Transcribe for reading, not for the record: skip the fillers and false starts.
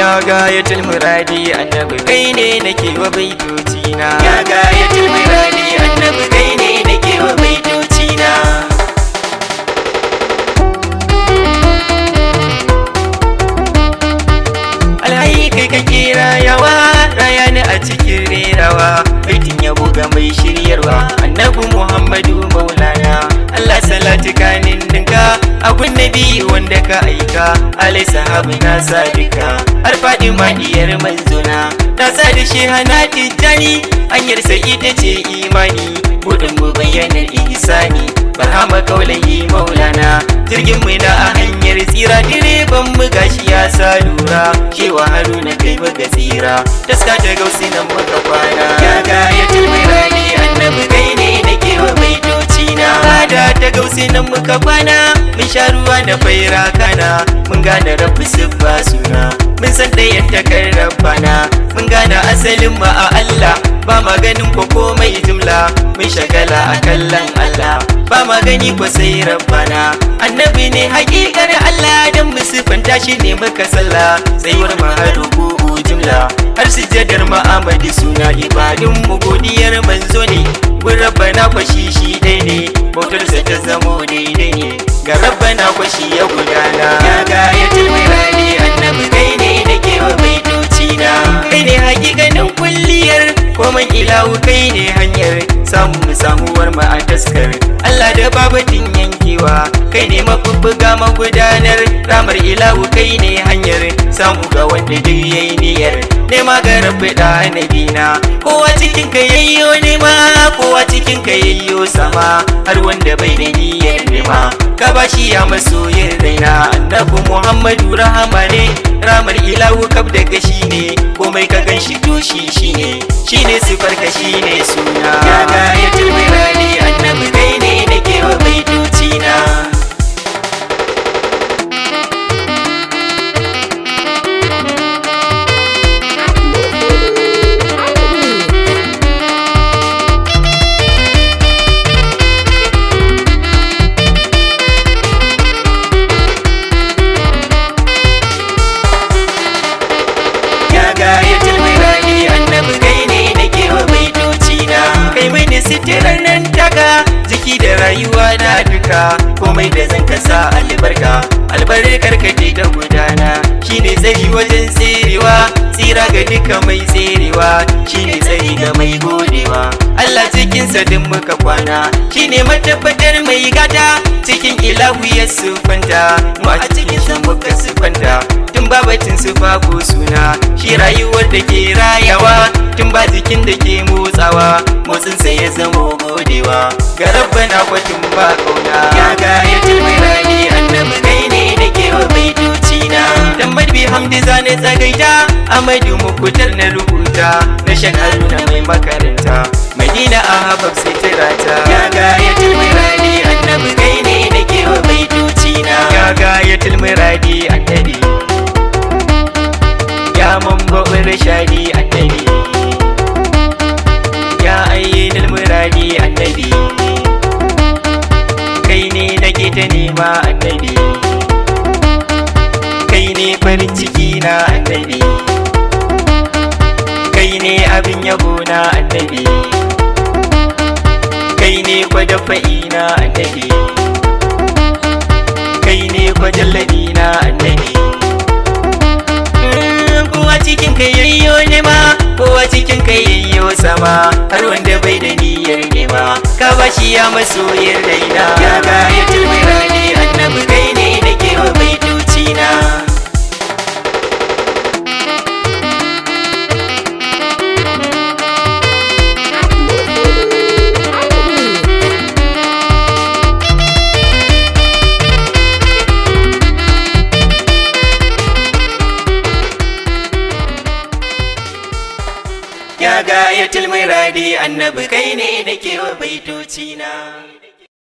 ya gayatul muradi annabi kai ne nake wa baitocina ya gayatul muradi annabi kai ne nake wa baitocina alhayi kai kake rayawa rayani a cikin rerawa baitin yabo ga mai shiryarwa annabi muhammadu maulana Allah salatu kanin dinka abun nabi wanda ka aika alai sahabi na sadika har fadima diyar manzona ta sa da shi hana tijjani hanyar sai ita ce imani gudun mu bayyanar ihsani barhama kaulayi maulana jirgin mu na a hanyar tsira direban mu gashi ya sa lura cewa haruna kai muka tsira taska ta gausi nan muka kwana ya gayatul miradi annabi kai ne nake wa baitocina da ta gausi nan muka kwana mun sha ruwa da faira kana mun gane rabu siffa suna mun san ɗayan takar rabbana mun gane asalin ma a Allah ba maganin ko komai jumla mun shagala a kallon Allah ba magani ko sai rabbana annabi ne hakikar Allah dan mu sifanta shi ne muka sallah tsayuwar mahadu ko jumla har sujjadar Muhammadu suna ibadun mu godiyar manzo ne gun rabbana kwashi shi dai ne bautarsa ta zamo daidai ne ga rabbana kwashi ya gudana ya gayatul miradi annabi kai ne nake wa baitocina kai ne hakikanin kulliyar komai ilahu kai ne hanyar samuwar ma a taskar Allah da babatin yankewa kai ne mabubbuga magudanar ramar ilahu kai ne hanyar samu ga wanda duk yayi niyyar nema ga rabbi da nabina kowa cikin ka yayyo nema kowa cikin ka yayyo sama har wanda bai da niyyar nema ka bashi ya masoyin raina annabi muhammadu rahama ne ramar ilahu kab da gashi ne komai ka ganshi to shine sifar ka shine suna ya gayatul miradi annabi kai ne nake wa baitocina sitirar nan taka jiki da rayuwa na duka komai da zan kasa albarka albarkar ka ke ta gudana shine tsari wajen tserewa tsira ga duka mai tserewa shine tsari ga mai godewa Allah cikin sa din muka kwana shine matabbatar mai gata cikin ilahu ya sufanta mu a cikin sa muka sufanta tun babatin sufa ko suna shi rayuwar da ke rayawa tun ba jikin da ke motsawa motsin sa ya zama godewa ga rabbana kwatin ba kauna ya gayatul miradi annabi kai ne nake wa baitocina dan madbi hamdi zane tsagaita amadu mukutar na rubuta na shan haruna mai makaranta madina a habab sai tirata ya gayatul miradi annabi kai ne nake wa baitocina ya gayatul miradi annabi ya mambobin rashadi annabi ya ayyidul muradi annabi kai ne nake ta nema annabi kai ne farin ciki na annabi kai ne abin yabo na annabi kai ne kwadafa'i na annabi kai ne kwajallabi na annabi kowa cikin kai yayyo nema kowa cikin kai yayyo sama har wanda bai da niyyar nema ka bashi ya masoyin raina ya gayatul miradi annabi kai ne nake wa baitocina ya gayatul miradi annabi kai ne nake wa baitocina